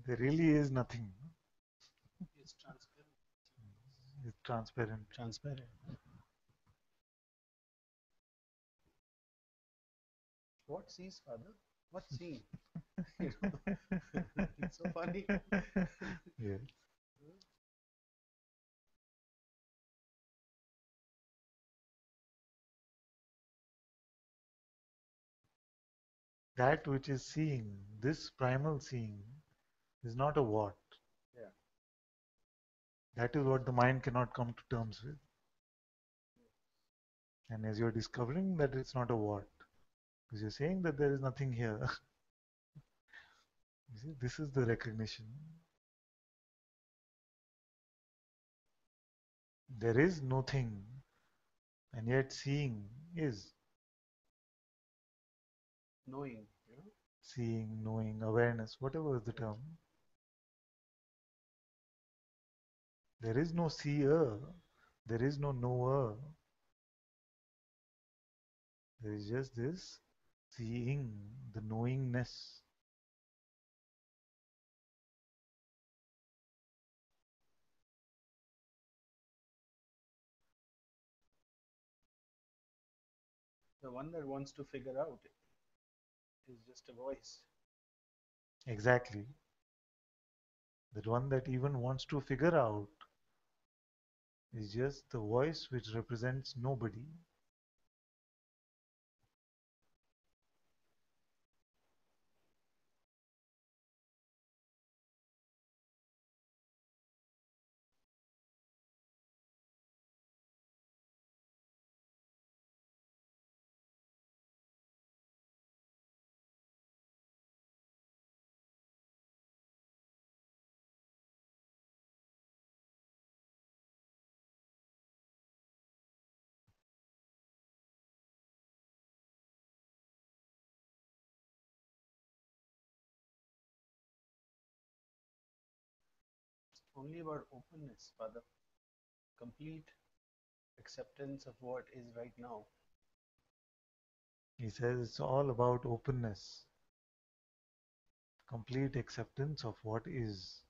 There really is nothing. It's transparent. It's transparent. Transparent. What sees, Father? What seeing? You know, it's so funny. Yeah. That which is seeing, this primal seeing, is not a what. Yeah. That is what the mind cannot come to terms with. And as you're discovering that it's not a what, because you're saying that there is nothing here. You see, this is the recognition. There is no thing, and yet seeing is. Knowing, you know. Seeing, knowing, awareness, whatever is the Right. term. There is no seer, there is no knower. There is just this seeing, the knowingness. The one that wants to figure out is just a voice. Exactly. That one that even wants to figure out is just the voice which represents nobody. It's only about openness, Father. Complete acceptance of what is right now. He says it's all about openness, complete acceptance of what is.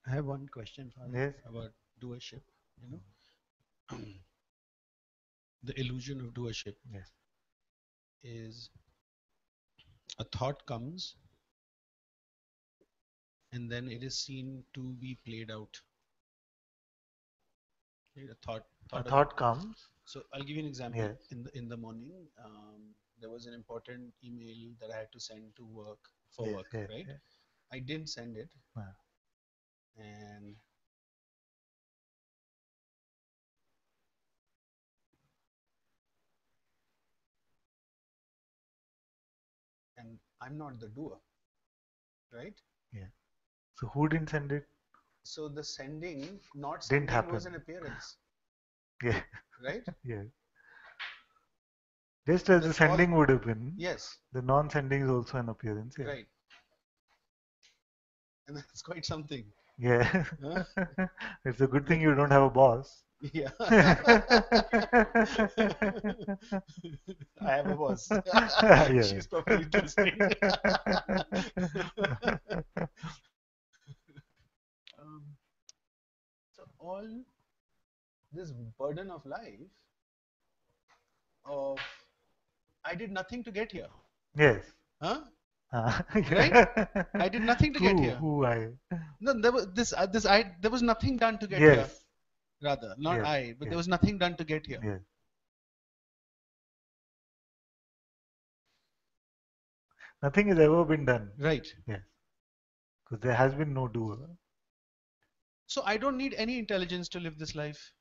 I have one question, Father, Yes? about doership. You know, the illusion of doership Yes. is a thought comes and then it is seen to be played out. Right? A A thought. thought comes. So I'll give you an example. Yes. In the morning, there was an important email that I had to send to work for Yes. work. Yes. Right? Yes. I didn't send it, Ah. and I'm not the doer, right? Yeah. So who didn't send it? So the not Didn't sending happen. was an appearance, Yeah. right? Yeah. Just as The the call, sending would have been, yes, the non-sending is also an appearance. Yeah. right. And that's quite something. Yeah. Huh? It's a good thing But you don't have a boss. yeah. I have a boss. Yeah. She's probably listening. um, so all this burden of life of I did nothing to get here. Yes. Huh? Right? Yeah. I did nothing to get here. Who I? No, there was there was nothing done to get here. Yes. Rather, not Yes. I, but there Yes. was nothing done to get here. Yes. Nothing has ever been done. Right. Yes. Because there has been no doer. So I don't need any intelligence to live this life.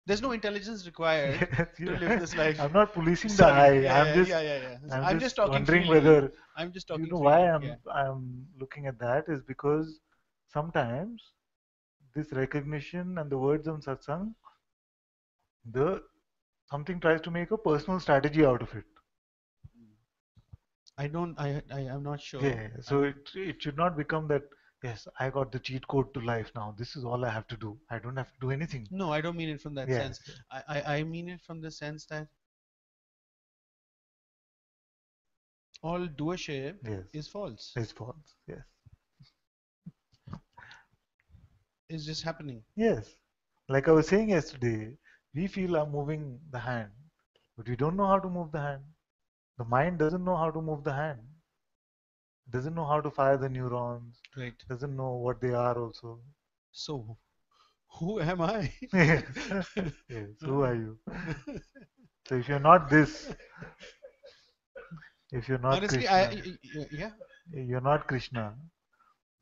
There's no intelligence required Yes. to Yeah. live this life. I'm not policing the Sorry. eye. Yeah, yeah, yeah, yeah, yeah. I'm I'm just just talking wondering freely. whether I'm just you talking know why freely. Yeah. I'm looking at that is because sometimes this recognition and the words on satsang, the something tries to make a personal strategy out of it. I don't. I am not sure. Yeah, so I'm. it should not become that, yes, I got the cheat code to life now. This is all I have to do. I don't have to do anything. No, I don't mean it from that sense. Yes, yes, I mean it from the sense that all doership yes. is false. It's false. Yes. It's just happening. Yes. Like I was saying yesterday, we feel I'm moving the hand, but we don't know how to move the hand. The mind doesn't know how to move the hand, doesn't know how to fire the neurons, Right. doesn't know what they are also. So who am I? Yes. Yes. Who are you? So if you're not this, if you're not Honestly, Krishna, yeah, you're not Krishna,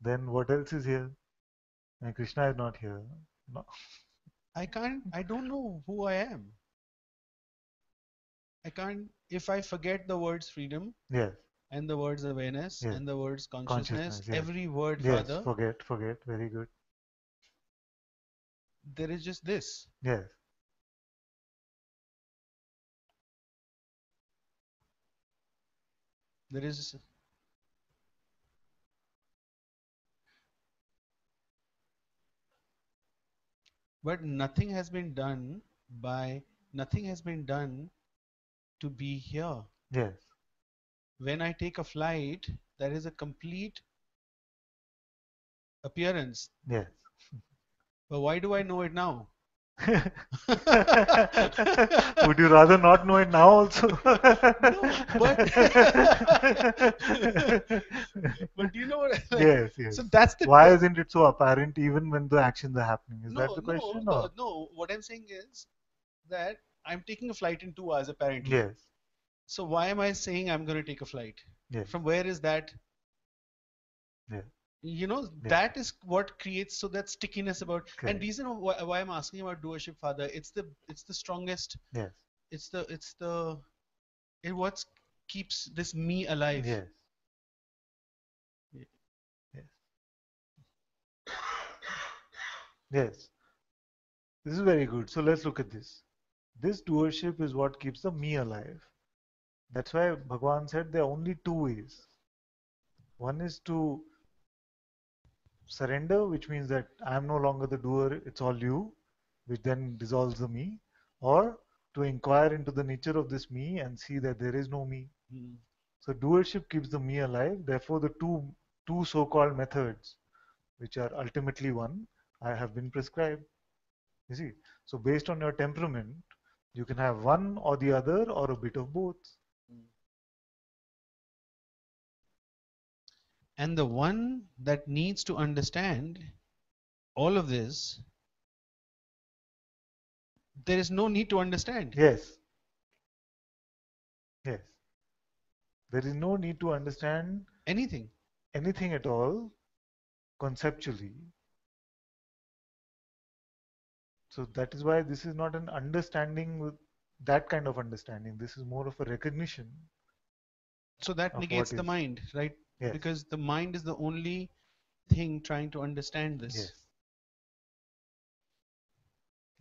then what else is here? And Krishna is not here. No. I don't know who I am. I can't, if I forget the words freedom Yes, and the words awareness yes. and the words consciousness, Consciousness, yes. every word, Yes, Father, forget. Very good. there is just this. Yes, There is, but nothing has been done to be here. yes, When I take a flight, that is a complete appearance. yes. But why do I know it now? Would you rather not know it now also? No, but but you know what? Like, Yes, so yes. that's Why the isn't it so apparent even when the actions are happening? Is that no, the no, question no, or? no. What I'm saying is that I'm taking a flight in 2 hours apparently. Yes, So why am I saying I'm going to take a flight? yes, From where is that? yes, yes. That is what creates so that stickiness about. And Correct. reason why I'm asking about doership, Father, it's the strongest. Yes, It what keeps this me alive. yes, yes, yes. This is very good. So let's look at this. This doership is what keeps the me alive. That's why Bhagwan said there are only two ways. One is to surrender, which means that I am no longer the doer, it's all you, which then dissolves the me, or to inquire into the nature of this me and see that there is no me. Hmm. So doership keeps the me alive. Therefore, the two so-called methods, which are ultimately one, I have been prescribed. You see, so based on your temperament, you can have one or the other or a bit of both. And the one that needs to understand all of this, there is no need to understand Yes, yes. There is no need to understand anything. anything at all conceptually. So that is why this is not an understanding with that kind of understanding. This is more of a recognition So that of negates what the is. mind, right? Yes, Because the mind is the only thing trying to understand this. yes,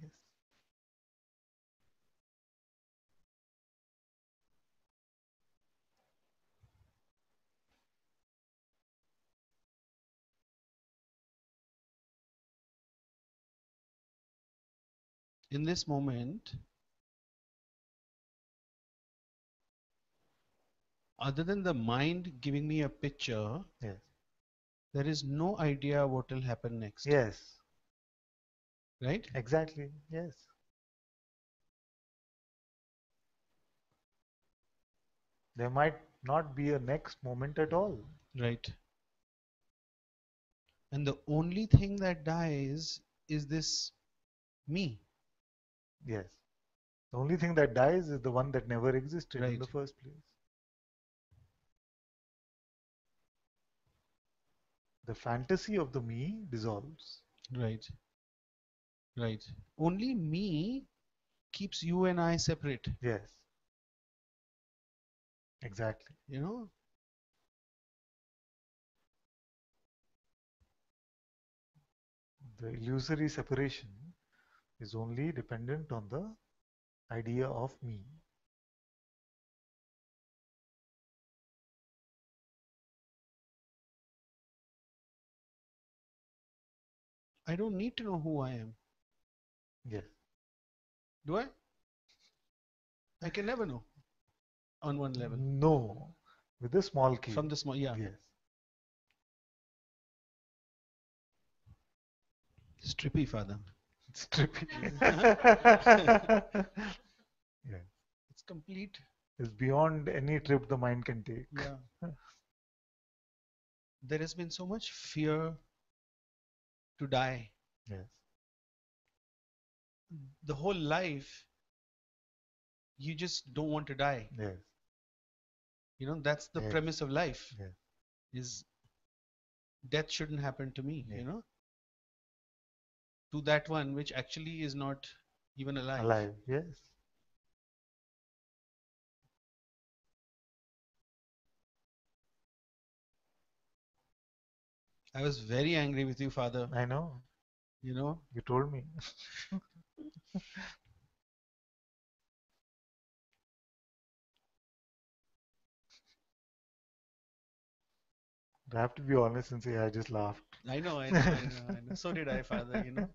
yes. In this moment, other than the mind giving me a picture, Yes. there is no idea what will happen next. Yes. Right? Exactly. Yes. There might not be a next moment at all. Right. And the only thing that dies is this me. Yes. The only thing that dies is the one that never existed in Right. the first place. The fantasy of the me dissolves. Right. Right. Only me keeps you and I separate. Yes. Exactly. You know? The illusory separation is only dependent on the idea of me. I don't need to know who I am. Yes. Do I? I can never know on one level. No. With a small k. From the small, yeah. Yes. It's trippy, Father. It's trippy. Yeah. It's complete. It's beyond any trip the mind can take. Yeah. There has been so much fear to die. Yes. The whole life, you just don't want to die. Yes. You know, that's the Yes. premise of life, Yes. is death shouldn't happen to me, Yes. you know, to that one which actually is not even alive. Alive. Yes. I was very angry with you, Father, I know. you know. You told me. I have to be honest and say I just laughed. I know, I know, I know, I know. So did I, Father, you know.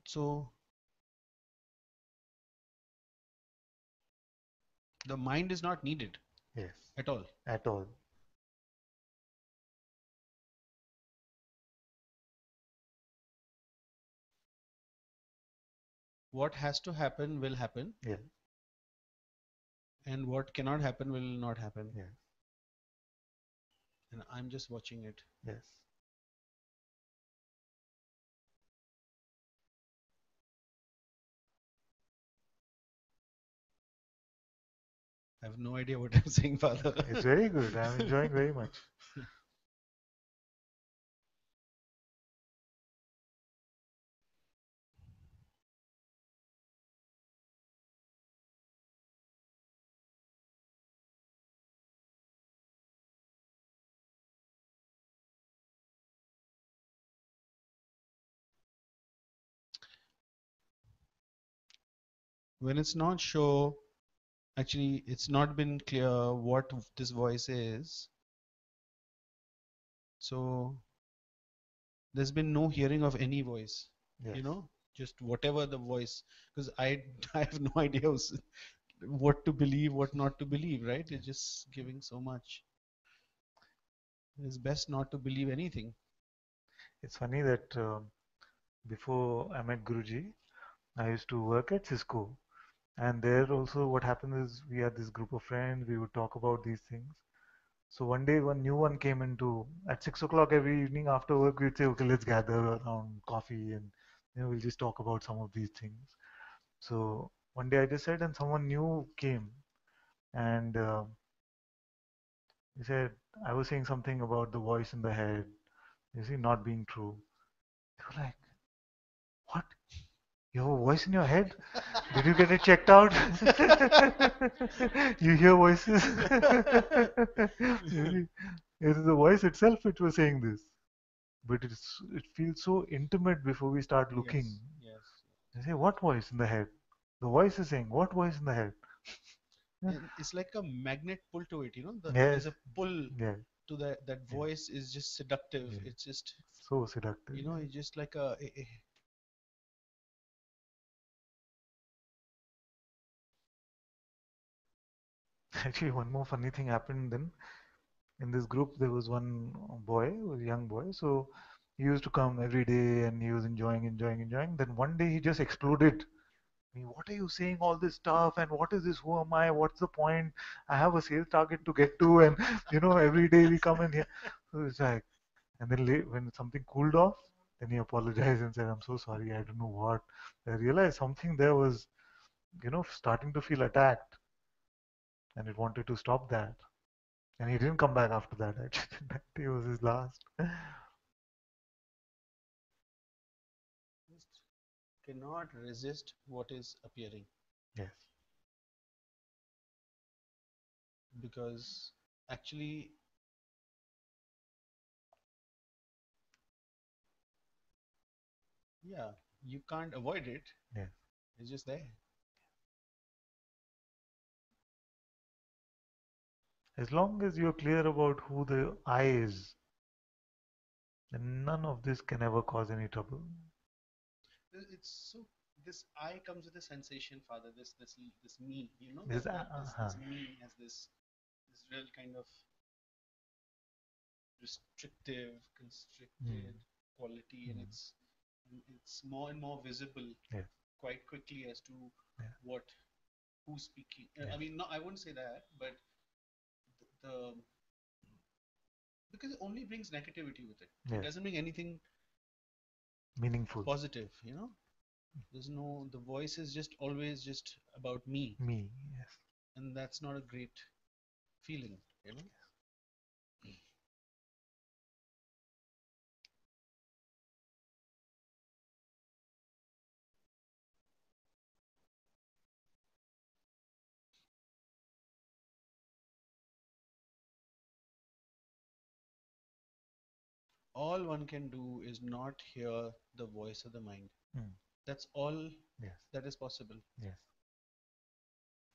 So the mind is not needed Yes. at all. At all. What has to happen will happen, Yes. and what cannot happen will not happen. Yes. And I'm just watching it. Yes. I have no idea what I'm saying, Father. It's very good. I'm enjoying very much. When it's not sure, actually, it's not been clear what this voice is. So there's been no hearing of any voice, Yes. you know, just whatever the voice, because I have no idea what to believe, what not to believe, right? It's just giving so much. It's best not to believe anything. It's funny that before I met Guruji, I used to work at Cisco. And there also what happened is we had this group of friends, we would talk about these things. So one day one new one came into at 6 o'clock every evening after work we'd say, okay, let's gather around coffee and we'll just talk about some of these things. So one day I just said and someone new came and he said I was saying something about the voice in the head, you see, not being true. They were like, what? You have a voice in your head? Did you get it checked out? You hear voices? You see, it is the voice itself which was saying this. But it feels so intimate before we start looking. Yes, yes. You say, what voice in the head? The voice is saying, what voice in the head? And it's like a magnet pull to it, you know, there's Yes, a pull yes, to that Yeah. voice is just seductive. Yeah. It's just, So seductive. it's just like Actually, one more funny thing happened then. In this group, there was one boy, was a young boy. So he used to come every day and he was enjoying, enjoying, enjoying. Then one day he just exploded. Me, what are you saying all this stuff? And what is this? Who am I? What's the point? I have a sales target to get to, and every day we come in here. So it's like, and then when something cooled off, then he apologized and said, "I'm so sorry. I don't know what." I realized something there was, starting to feel attacked, and it wanted to stop that. And he didn't come back after that. Actually, that day was his last. just cannot resist what is appearing, Yes. because actually, yeah, you can't avoid it. Yes. It's just there. As long as you're clear about who the I is, then none of this can ever cause any trouble. It's so, this I comes with a sensation, Father. This me, This, this me as this real kind of restrictive, hmm, constricted quality, and hmm, it's more and more visible yes, quite quickly as to yeah, what who's speaking. I yes, mean, no, I wouldn't say that, but the because it only brings negativity with it. It yes, doesn't bring anything meaningful. positive. There's no, the voice is just always just about me, Me, yes. and that's not a great feeling. All one can do is not hear the voice of the mind. Hmm, That's all yes, that is possible. yes,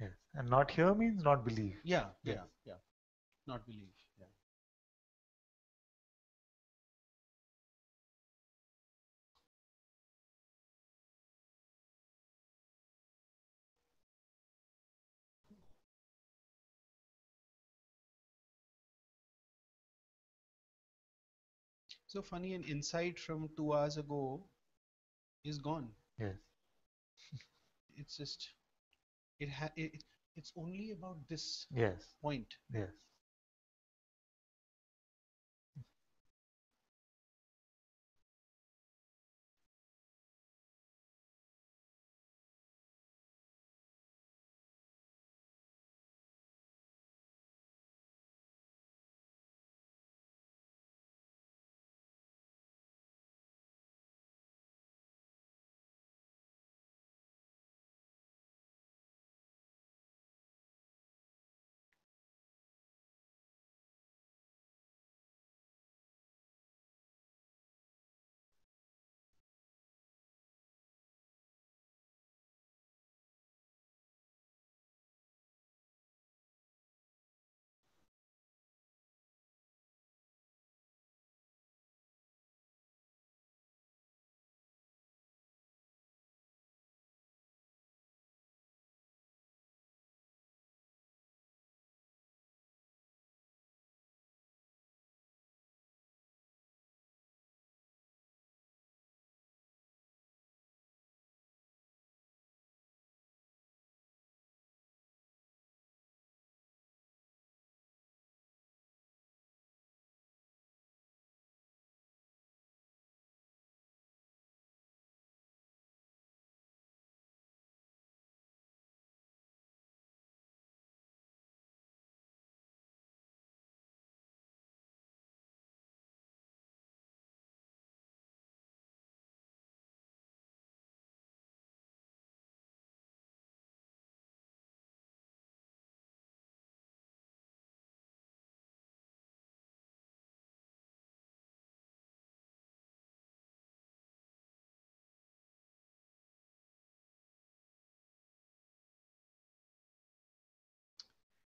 yes. And not here means not believe. Yeah, Yes. yeah, yeah. Not believe. Yeah. So funny, an insight from 2 hours ago is gone. Yes, It's just it's only about this yes, point. yes.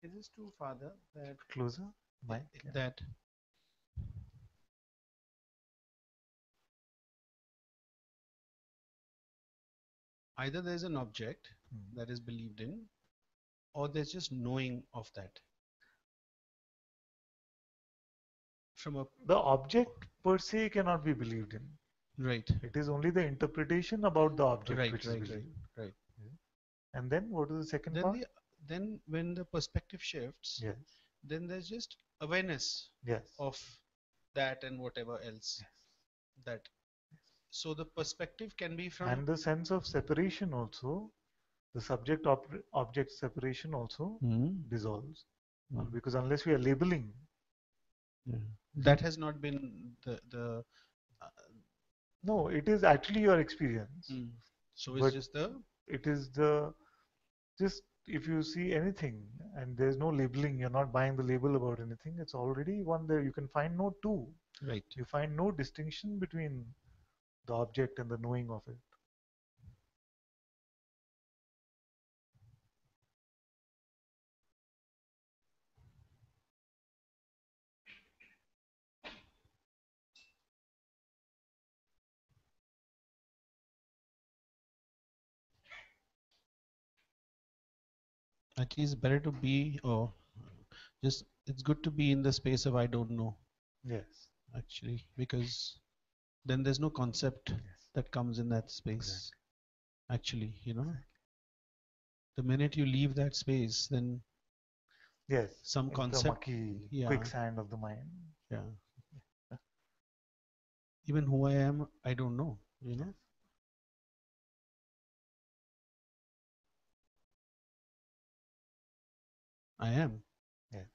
It is true, Father, Closer, Mike. Yeah. that Either there's an object Hmm. that is believed in, or there's just knowing of that. From a The object per se cannot be believed in. right, It is only the interpretation about the object right, which is right, right, believed. right. And then what is the second Then part? the then when the perspective shifts, Yes, then there's just awareness yes, of that and whatever else yes. that. So the perspective can be from And the sense of separation also, the subject object separation also mm, dissolves. mm, Because unless we are labeling, yeah. you That see, has not been the uh, no, it is actually your experience. mm. So it's But just the it is the just if you see anything and there's no labeling, you're not buying the label about anything, it's already one there. You can find no two. right. You find no distinction between the object and the knowing of it. Actually, it's better to be or just it's good to be in the space of I don't know Yes, actually because then there's no concept yes, that comes in that space. exactly, Actually, exactly. the minute you leave that space, then Yes, some it's the concept, mucky yeah, quicksand of the mind. yeah. Even who I am, I don't know, Yes, I am. yes,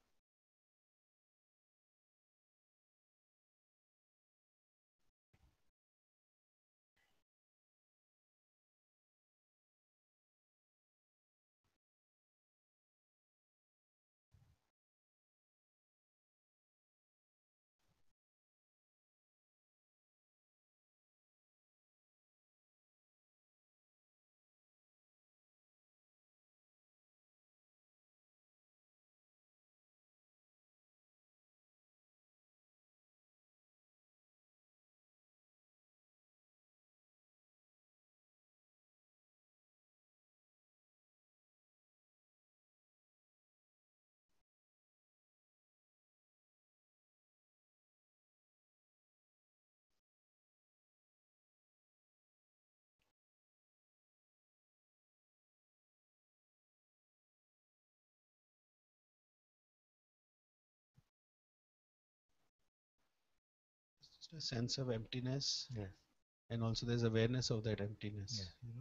It's just a sense of emptiness, yes, and also there's awareness of that emptiness. yes.